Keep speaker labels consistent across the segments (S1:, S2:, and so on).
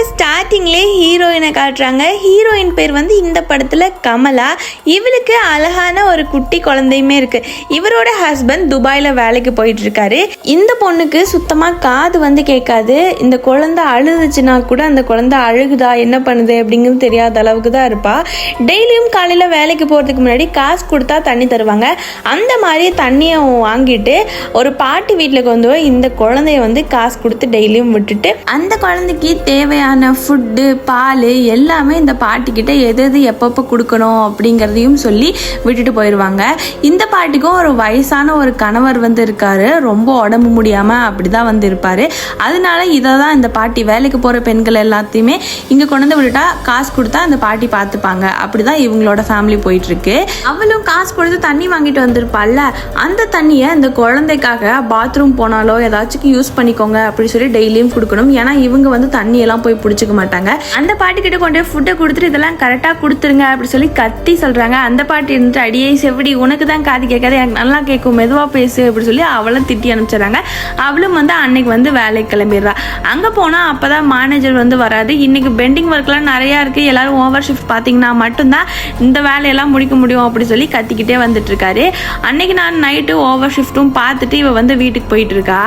S1: ஸ்டார்டிங்லேயே ஹீரோயினை காட்டுறாங்க. ஹீரோயின் பேர் வந்து இந்த படத்தில் கமலா. இவளுக்கு அழகான ஒரு குட்டி குழந்தையுமே இருக்குது. இவரோட ஹஸ்பண்ட் துபாயில் வேலைக்கு போயிட்டுருக்காரு. இந்த பொண்ணுக்கு சுத்தமாக காது வந்து கேட்காது. இந்த குழந்தை அழுதுச்சுன்னா கூட அந்த குழந்தை அழுகுதா என்ன பண்ணுது அப்படிங்கிறது தெரியாத அளவுக்கு தான் இருப்பாள். டெய்லியும் காலையில் வேலைக்கு போகிறதுக்கு முன்னாடி காசு கொடுத்தா தண்ணி தருவாங்க. அந்த மாதிரி தண்ணியை வாங்கிட்டு ஒரு பாட்டி வீட்டில் கொண்டு போய் இந்த குழந்தைய வந்து காசு கொடுத்து டெய்லியும் விட்டுட்டு அந்த குழந்தைக்கு தேவையான ஃபுட்டு பால் எல்லாமே இந்த பாட்டிக்கிட்ட எது எது எப்பப்போ கொடுக்கணும் அப்படிங்கிறதையும் சொல்லி விட்டுட்டு போயிடுவாங்க. இந்த பாட்டிக்கும் ஒரு வயசான ஒரு கணவர் வந்து இருக்காரு. ரொம்ப உடம்பு முடியாமல் அப்படி தான் வந்து இருப்பார். அதனால இதை தான் இந்த பாட்டி வேலைக்கு போகிற பெண்கள் எல்லாத்தையுமே இங்கே கொண்டு வந்து விட்டுட்டா காசு கொடுத்தா அந்த பாட்டி பார்த்துப்பாங்க. அப்படி தான் இவங்களோட ஃபேமிலி போயிட்டுருக்கு. அவளும் காசு கொடுத்து தண்ணி வாங்கிட்டு வந்திருப்பாள்ல, அந்த தண்ணியை இந்த குழந்தைக்காக பாத்ரூம் போனாலோ ஏதாச்சும் யூஸ் பண்ணிக்கோங்க அப்படின்னு சொல்லி டெய்லியும் கொடுக்கணும். ஏன்னா இவங்க வந்து தண்ணியெல்லாம் போய் பிடிச்சிக்க மாட்டாங்க. அந்த பாட்டி கிட்ட கொண்டு ஃபுட்டை கொடுத்துட்டு இதெல்லாம் கரெக்டாக கொடுத்துருங்க அப்படி சொல்லி கத்தி சொல்கிறாங்க. அந்த பாட்டி இருந்துட்டு அடியே செவடி உனக்கு தான் காது கேட்காது, எனக்கு நல்லா கேட்கும், மெதுவாக பேசு அப்படி சொல்லி அவளும் திட்டி அனுப்பிச்சிடறாங்க. அவளும் வந்து அன்னைக்கு வந்து வேலைக்கு கிளம்பிடுறா. அங்கே போனால் அப்போ தான் மேனேஜர் வந்து வராது. இன்னைக்கு பெண்டிங் ஒர்க்லாம் நிறையா இருக்குது, எல்லாரும் ஓவர் ஷிஃப்ட் பார்த்தீங்கன்னா மட்டும்தான் இந்த வேலையெல்லாம் முடிக்க முடியும் அப்படி சொல்லி கத்திக்கிட்டே வந்துட்டு இருக்காரு. அன்னைக்கு நான் நைட்டு ஓவர் ஷிஃப்ட்டும் பார்த்துட்டு இவ வந்து வீட்டுக்கு போயிட்டு இருக்கா.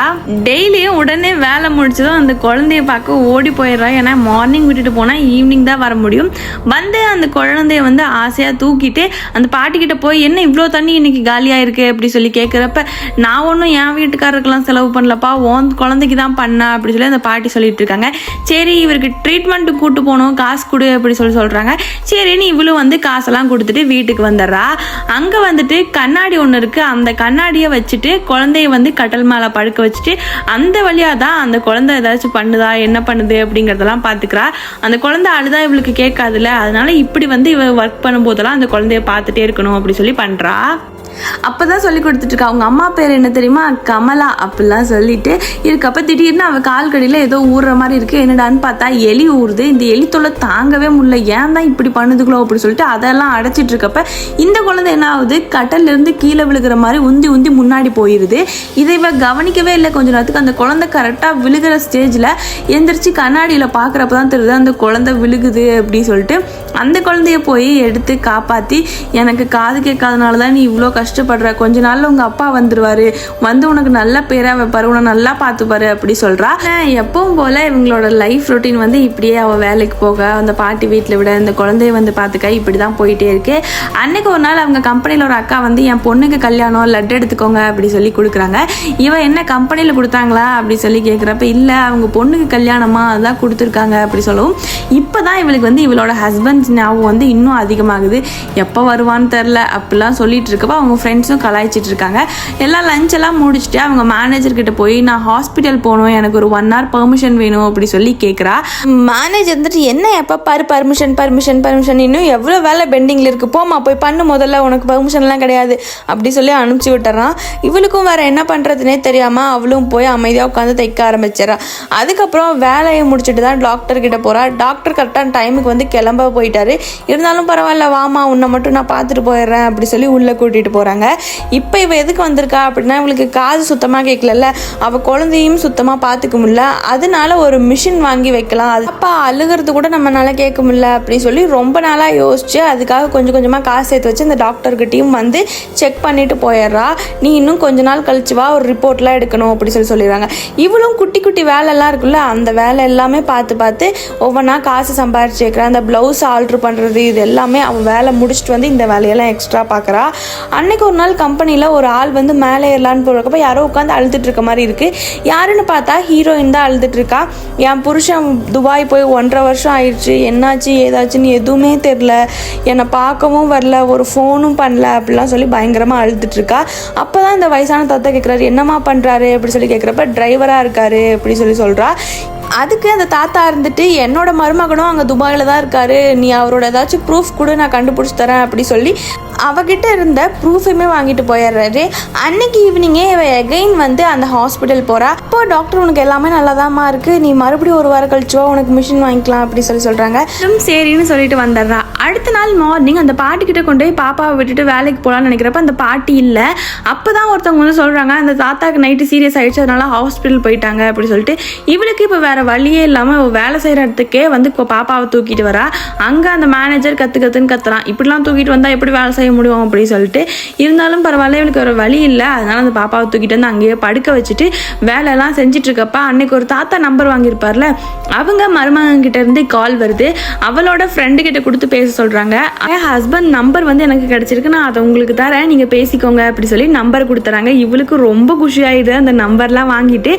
S1: டெய்லியும் உடனே வேலை முடிச்சதும் அந்த குழந்தைய பார்க்க ஓடி போயிடுறா. ஏன்னா மார்னிங் விட்டுட்டு போனால் ஈவினிங் தான் வர முடியும். வந்து அந்த குழந்தைய வந்து ஆசையாக தூக்கிட்டு அந்த பாட்டிக்கிட்ட போய் என்ன இவ்வளோ தண்ணி இன்னைக்கு காலியாக இருக்கு அப்படி சொல்லி கேட்குறப்ப நான் ஒன்றும் என் வீட்டுக்காரருக்கெல்லாம் செலவு பண்ணலப்பா, உன் குழந்தைக்கு தான் பண்ணா அப்படி சொல்லி அந்த பாட்டி சொல்லிட்டு இருக்காங்க. சரி இவருக்கு ட்ரீட்மெண்ட்டு கூட்டு போகணும், காசு கொடு அப்படி சொல்கிறாங்க. சரின்னு இவளும் வந்து காசெல்லாம் கொடுத்துட்டு வீட்டுக்கு வந்துடுறா. அங்கே வந்துட்டு கண்ணாடி ஒன்று இருக்குது. அந்த கண்ணாடியை வச்சுட்டு குழந்தைய வந்து கட்டல் மேலே படுக்க வச்சுட்டு அந்த வழியாக தான் அந்த குழந்தை ஏதாச்சும் பண்ணுதா என்ன பண்ணுது அப்படிங்கிறதெல்லாம் பார்த்துக்கிறா. அந்த குழந்தை அழுதா இவளுக்கு கேட்காதுல்ல, அதனால இப்படி வந்து இவ ஒர்க் பண்ணும்போதெல்லாம் அந்த குழந்தைய பார்த்துட்டே இருக்கணும் அப்படி சொல்லி பண்ணுறா. அப்போ தான் சொல்லி கொடுத்துட்ருக்கா. அவங்க அம்மா பேர் என்ன தெரியுமா, கமலா அப்படிலாம் சொல்லிட்டு இருக்கப்போ திடீர்னு அவள் கால்கடியில் ஏதோ ஊறுற மாதிரி இருக்குது. என்னடான்னு பார்த்தா எலி ஊறுது. இந்த எலி தொல்லை தாங்கவே முடியல, ஏன் தான் இப்படி பண்ணுதுங்களோ அப்படி சொல்லிட்டு அதெல்லாம் அடைச்சிட்டு இருக்கப்ப இந்த குழந்தை என்ன ஆகுது, கட்டல்லேருந்து கீழே விழுகிற மாதிரி உந்தி உந்தி முன்னாடி போயிடுது. இதை இவ கவனிக்கவே இல்லை. கொஞ்ச நேரத்துக்கு அந்த குழந்தை கரெக்டாக விழுகிற ஸ்டேஜில் எந்திரிச்சு கண்ணாடியில் பார்க்குறப்ப தான் தெரியுது அந்த குழந்தை விழுகுது அப்படி சொல்லிட்டு அந்த குழந்தைய போய் எடுத்து காப்பாற்றி எனக்கு காது கேட்காதனால தான் நீ இவ்வளோ கஷ்டப்படுற, கொஞ்ச நாள்ல உங்க அப்பா வந்துருவாரு, வந்து உனக்கு நல்ல பேரா வைப்பாரு, உன்னை நல்லா பார்த்துப்பாரு அப்படி சொல்றா. எப்பவும் போல இவங்களோட லைஃப் ரொட்டீன் வந்து இப்படியே அவ வேலைக்கு போக அந்த பாட்டி வீட்டில் விட இந்த குழந்தைய வந்து பார்த்துக்க இப்படிதான் போயிட்டே இருக்கு. அன்னைக்கு ஒரு நாள் அவங்க கம்பெனியில் ஒரு அக்கா வந்து என் பொண்ணுக்கு கல்யாணம் லட்டு எடுத்துக்கோங்க அப்படி சொல்லி கொடுக்குறாங்க. இவன் என்ன கம்பெனியில் கொடுத்தாங்களா அப்படி சொல்லி கேட்குறப்ப இல்லை அவங்க பொண்ணுக்கு கல்யாணமா அதான் கொடுத்துருக்காங்க அப்படி சொல்லவும் இப்போதான் இவளுக்கு வந்து இவளோட ஹஸ்பண்ட் ஞாபகம் வந்து இன்னும் அதிகமாகுது. எப்போ வருவான்னு தெரில அப்படிலாம் சொல்லிட்டு இருக்கப்போ அவங்க ஃப்ரெண்ட்ஸும் கலாய்ச்சிட்டு இருக்காங்க. எல்லாம் லஞ்ச் எல்லாம் முடிச்சுட்டு அவங்க மேனேஜர் கிட்ட போய் நான் ஹாஸ்பிட்டல் போகணும், எனக்கு ஒரு 1 hour பெர்மிஷன் வேணும் அப்படி சொல்லி கேட்குறா. மேனேஜர் வந்துட்டு என்ன எப்போ பாரு பர்மிஷன் இன்னும் எவ்வளோ வேலை பெண்டிங்கில் இருக்கு, போமா போய் பண்ணு, முதல்ல உனக்கு பெர்மிஷன்லாம் கிடையாது அப்படி சொல்லி அனுப்பிச்சி விட்டுறான். இவளுக்கும் வேற என்ன பண்ணுறதுனே தெரியாமல் அவளும் போய் அமைதியாக உட்காந்து தைக்க ஆரம்பிச்சிடறா. அதுக்கப்புறம் வேலையை முடிச்சுட்டு தான் டாக்டர் கிட்ட போகிறா. டாக்டர் கரெக்டான டைமுக்கு வந்து கிளம்ப போயிட்டாரு. இருந்தாலும் பரவாயில்ல வாமா உன்னை மட்டும் நான் பார்த்துட்டு போயிடுறேன் அப்படி சொல்லி உள்ளே கூட்டிகிட்டு போகிறாங்க. இப்போ இவ எதுக்கு வந்திருக்கா அப்படின்னா இவளுக்கு காது சுத்தமாக கேட்கல, அவள் குழந்தையும் சுத்தமாக பார்த்துக்க முடியல, அதனால ஒரு மிஷின் வாங்கி வைக்கலாம், அது அப்பா அழுகிறது கூட நம்மளால கேட்க முடியல அப்படி சொல்லி ரொம்ப நாளாக யோசிச்சு அதுக்காக கொஞ்சம் கொஞ்சமாக காசு சேர்த்து வச்சு இந்த டாக்டர்கிட்டையும் வந்து செக் பண்ணிட்டு போயிடுறா. நீ இன்னும் கொஞ்ச நாள் கழிச்சு வா, ஒரு ரிப்போர்ட்லாம் எடுக்கணும் அப்படி சொல்லிடுறாங்க. இவளும் குட்டி குட்டி வேலைலாம் இருக்குல்ல அந்த வேலை எல்லாமே பார்த்து ஒவ்வொன்றா காசு சம்பாரிச்சு வைக்கிறா. அந்த ப்ளவுஸ் ஆல்ட்ரு பண்ணுறது இது எல்லாமே அவன் வேலை முடிச்சுட்டு வந்து இந்த வேலையெல்லாம் எக்ஸ்ட்ரா பார்க்குறா. அன்னைக்கு ஒரு நாள் கம்பெனியில் ஒரு ஆள் வந்து மேலே ஏறலான்னு போகிறப்ப யாரோ உட்காந்து அழுதுட்டு இருக்க மாதிரி இருக்குது. யாருன்னு பார்த்தா ஹீரோயின் தான் அழுதுட்டு இருக்கா. என் புருஷன் துபாய் போய் 1.5 வருஷம் ஆயிடுச்சு, என்னாச்சு ஏதாச்சுன்னு எதுவுமே தெரில, என்னை பார்க்கவும் வரல, ஒரு ஃபோனும் பண்ணல அப்படிலாம் சொல்லி பயங்கரமாக அழுதுட்டு இருக்கா. அப்போ தான் இந்த வயசான தாத்தா கேட்குறாரு என்னம்மா பண்ணுறாரு அப்படி சொல்லி கேட்குறப்ப டிரைவராக இருக்காரு அப்படி சொல்லி சொல்கிறா. அதுக்கு அந்த தாத்தா இருந்துட்டு என்னோட மருமகனும் அங்கே துபாயில் தான் இருக்காரு, நீ அவரோட ஏதாச்சும் ப்ரூஃப் கூட நான் கண்டுபிடிச்சி தரேன் அப்படி சொல்லி அவகிட்ட இருந்த ப்ரூஃபுமே வாங்கிட்டு போயிடுறாரு. அன்னைக்கு ஈவினிங்கே இவ எகைன் வந்து அந்த ஹாஸ்பிட்டல் போகிறா. இப்போ டாக்டர் உனக்கு எல்லாமே நல்லாதாம்மா இருக்குது, நீ மறுபடியும் ஒரு வாரம் கழிச்சுவா, உனக்கு மிஷின் வாங்கிக்கலாம் அப்படி சொல்கிறாங்க. சரின்னு சொல்லிட்டு வந்துடுறா. அடுத்த நாள் மார்னிங் அந்த பாட்டிக்கிட்ட கொண்டு போய் பாப்பாவை விட்டுட்டு வேலைக்கு போகலான்னு நினைக்கிறப்ப அந்த பாட்டி இல்லை. அப்போ தான் ஒருத்தவங்க வந்து சொல்கிறாங்க, அந்த தாத்தாக்கு நைட்டு சீரியஸ் ஆகிடுச்சு, அதனால ஹாஸ்பிட்டல் போயிட்டாங்க அப்படி சொல்லிட்டு. இவளுக்கு இப்போ வேறு வழியே இல்லாமல் வேலை செய்கிற இடத்துக்கே வந்து இப்போ பாப்பாவை தூக்கிட்டு வரா. அங்கே அந்த மேனேஜர் கற்றுன்னு கத்துறான், இப்படிலாம் தூக்கிட்டு வந்தால் எப்படி வேலை செய்ய முடியும் அப்படின்னு சொல்லிட்டு. இருந்தாலும் பரவாயில்ல, இவளுக்கு ஒரு வழி இல்லை, அதனால அந்த பாப்பாவை தூக்கிட்டு வந்து அங்கேயே படுக்க வச்சுட்டு வேலையெல்லாம் செஞ்சுட்டு இருக்கப்ப அன்னைக்கு ஒரு தாத்தா நம்பர் வாங்கியிருப்பார்ல, அவங்க மருமகன்கிட்ட இருந்து கால் வருது. அவளோட ஃப்ரெண்டு கிட்ட கொடுத்து பேச சொல்கிறாங்க. என் ஹஸ்பண்ட் நம்பர் வந்து எனக்கு கிடச்சிருக்கு, நான் அதை உங்களுக்கு தரேன், நீங்கள் பேசிக்கோங்க அப்படி சொல்லி நம்பர் கொடுத்துறாங்க. இவளுக்கு ரொம்ப குஷியாயிடுது. அந்த நம்பர்லாம் வாங்கிட்டு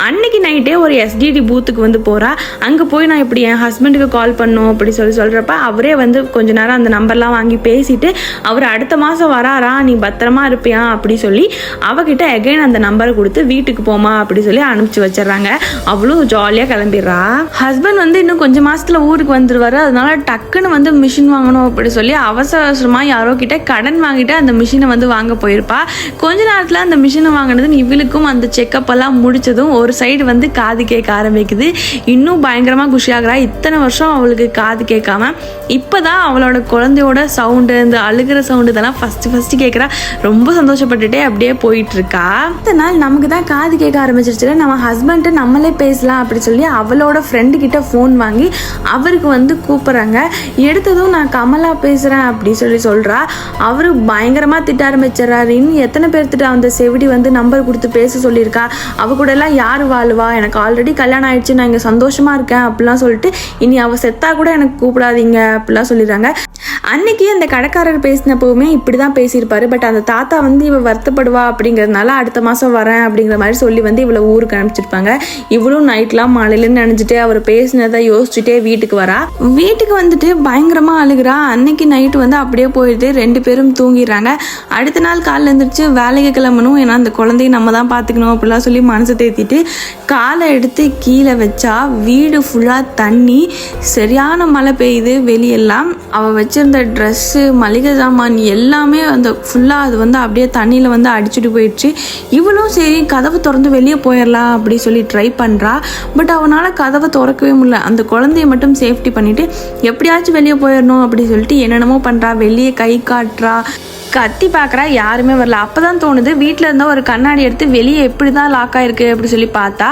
S1: அன்னைக்கு நைட்டே ஒரு எஸ்டிடி பூத்துக்கு வந்து போகிறா. அங்கே போய் நான் இப்படி என் ஹஸ்பண்டுக்கு கால் பண்ணோம் அப்படி சொல்கிறப்ப அவரே வந்து கொஞ்ச நேரம் அந்த நம்பர்லாம் வாங்கி பேசிட்டு அவர் அடுத்த மாதம் வராரா, நீ பத்திரமா இருப்பியா அப்படி சொல்லி அவகிட்ட எகைன் அந்த நம்பரை கொடுத்து வீட்டுக்கு போமா அப்படி சொல்லி அனுப்பிச்சு வச்சிடறாங்க. அவளும் ஜாலியாக கிளம்பிடுறா. ஹஸ்பண்ட் வந்து இன்னும் கொஞ்சம் மாதத்தில் ஊருக்கு வந்துடுவார். அதனால டக்குன்னு வந்து மிஷின் வாங்கணும் அப்படி சொல்லி அவசரமாக யாரோ கிட்ட கடன் வாங்கிட்டு அந்த மிஷினை வந்து வாங்க போயிருப்பா. கொஞ்ச நேரத்தில் அந்த மிஷினை வாங்கினது இவளுக்கும் அந்த செக்கப் எல்லாம் முடிச்சதும் ஒரு சைடு வந்து காது கேட்க ஆரம்பிக்குது. இன்னும் பயங்கரமாக குஷியாகிறா. இத்தனை வருஷம் அவளுக்கு காது கேட்காம இப்போதான் அவளோட குழந்தையோட சவுண்டு, இந்த அழுகிற சவுண்டு இதெல்லாம் ஃபஸ்ட்டு கேட்குறா. ரொம்ப சந்தோஷப்பட்டுட்டே அப்படியே போயிட்டு இருக்கா. அடுத்த நாள் நமக்கு தான் காது கேட்க ஆரம்பிச்சிருச்சு, நம்ம ஹஸ்பண்ட்டு நம்மளே பேசலாம் அப்படி சொல்லி அவளோட ஃப்ரெண்டு கிட்ட ஃபோன் வாங்கி அவருக்கு வந்து கூப்பிட்றாங்க. எடுத்ததும் நான் கமலா பேசுகிறேன் அப்படி சொல்கிறா. அவரு பயங்கரமாக திட்ட ஆரம்பிச்சிடறாரு. இன்னும் எத்தனை பேர்த்திட்ட அந்த செவிடி வந்து நம்பர் கொடுத்து பேச சொல்லியிருக்கா, அவ கூட எல்லாம் யார் வாழ்வா, எனக்கு ஆல்ரெடி கல்யாணம் ஆயிடுச்சு, நான் இங்கே சந்தோஷமாக இருக்கேன் அப்படிலாம் சொல்லிட்டு இனி அவள் செத்தா கூட எனக்கு கூப்பிடாதீங்க அப்படிலாம் சொல்லிடுறாங்க. அன்னைக்கு அந்த கடைக்காரர் பேசினப்பவுமே இப்படி தான் பேசியிருப்பாரு. பட் அந்த தாத்தா வந்து இவ வருத்தப்படுவா அப்படிங்கிறதுனால அடுத்த மாதம் வரேன் அப்படிங்கிற மாதிரி சொல்லி வந்து இவளை ஊருக்கு அனுப்பிச்சிருப்பாங்க. இவளும் நைட்லாம் மழையிலன்னு நினைச்சிட்டு அவர் பேசினதை யோசிச்சுட்டே வீட்டுக்கு வரா. வீட்டுக்கு வந்துட்டு பயங்கரமாக அழுகிறா. அன்னைக்கு நைட்டு வந்து அப்படியே போயிட்டு 2 பேரும் தூங்கிடுறாங்க. அடுத்த நாள் காலைல எழுந்திரிச்சு வேலைக்கு கிளம்பணும், ஏன்னா அந்த குழந்தைய நம்ம தான் பார்த்துக்கணும் அப்படிலாம் சொல்லி மனசை தேத்திட்டு காலை எடுத்து கீழே வச்சா வீடு ஃபுல்லாக தண்ணி, சரியான மழை பெய்யுது. வெளியெல்லாம் அவள் வச்சிருந்த ட்ரெஸ்ஸு, மளிகை சாமான் எல்லாமே அந்த ஃபுல்லாக அது வந்து அப்படியே தண்ணியில் வந்து அடிச்சுட்டு போயிடுச்சு. இவளும் சரி கதவை திறந்து வெளியே போயிடலாம் அப்படி சொல்லி ட்ரை பண்ணுறா. பட் அவனால் கதவை திறக்கவே முடியல. அந்த குழந்தைய மட்டும் சேஃப்டி பண்ணிவிட்டு எப்படியாச்சும் வெளியே போயிடணும் அப்படி சொல்லிட்டு என்னென்னமோ பண்ணுறா. வெளியே கை காட்டுறா, கத்தி பார்க்குறா, யாருமே வரல. அப்போ தான் தோணுது வீட்டில் இருந்தால் ஒரு கண்ணாடி எடுத்து வெளியே எப்படி தான் லாக் ஆகிருக்கு அப்படி சொல்லி பார்த்தா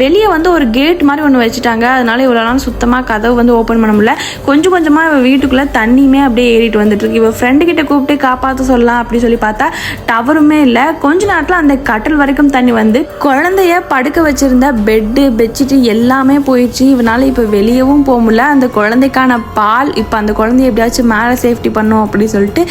S1: வெளியே வந்து ஒரு கேட் மாதிரி ஒன்று வச்சுட்டாங்க. அதனால இவ்வளோ நாள் சுத்தமாக கதவு வந்து ஓப்பன் பண்ண முடியல. கொஞ்சம் கொஞ்சமாக இவள் வீட்டுக்குள்ளே தண்ணியுமே அப்படியே ஏறிட்டு வந்துட்டுருக்கு. இவள் ஃப்ரெண்டுக்கிட்ட கூப்பிட்டு காப்பாற்ற சொல்லலாம் அப்படி சொல்லி பார்த்தா டவருமே இல்லை. கொஞ்ச நேரத்தில் அந்த கட்டில் வரைக்கும் தண்ணி வந்து குழந்தைய படுக்க வச்சுருந்த பெட்டு, பெட்ஷீட்டு எல்லாமே போயிடுச்சு. இவனால் இப்போ வெளியவும் போக முடியல. அந்த குழந்தைக்கான பால், இப்போ அந்த குழந்தைய எப்படியாச்சும் மேலே சேஃப்டி பண்ணும் அப்படின்னு சொல்லிட்டு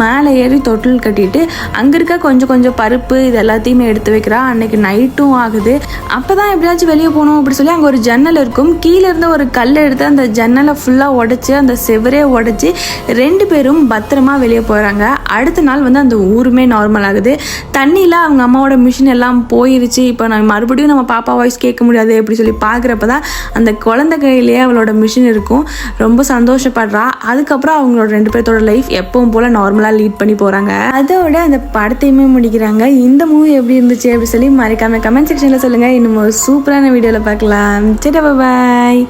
S1: மேலே ஏறி தொட்டில் கட்டிட்டு அங்கே இருக்க கொஞ்சம் பருப்பு இது எல்லாத்தையுமே எடுத்து வைக்கிறா. அன்னைக்கு நைட்டும் ஆகுது. அப்போ தான் எப்படியாச்சும் வெளியே போகணும் அப்படி சொல்லி அங்கே ஒரு ஜன்னல் இருக்கும். கீழே இருந்து ஒரு கல் எடுத்து அந்த ஜன்னலை ஃபுல்லாக உடைச்சி அந்த செவரே உடைச்சி 2 பேரும் பத்திரமா வெளியே போகிறாங்க. அடுத்த நாள் வந்து அந்த ஊருமே நார்மல் ஆகுது. தண்ணியில் அவங்க அம்மாவோட மிஷின் எல்லாம் போயிருச்சு. இப்போ நான் மறுபடியும் நம்ம பாப்பா வாய்ஸ் கேட்க முடியாது அப்படி சொல்லி பார்க்குறப்ப தான் அந்த குழந்தை கையிலேயே அவளோட மிஷின் இருக்கும். ரொம்ப சந்தோஷப்படுறா. அதுக்கப்புறம் அவங்களோட 2 பேர்த்தோட லைஃப் எப்பவும் போல் நார்மலாக லீட் பண்ணி போகிறாங்க. அதோட அந்த படத்தையுமே முடிக்கிறாங்க. இந்த மூவி எப்படி இருந்துச்சு அப்படி சொல்லி மறக்காம கமெண்ட் செக்ஷனில் சொல்லுங்கள். இன்னும் ஒரு சூப்பரான வீடியோவில் பார்க்கலாம். சரி, பாய்.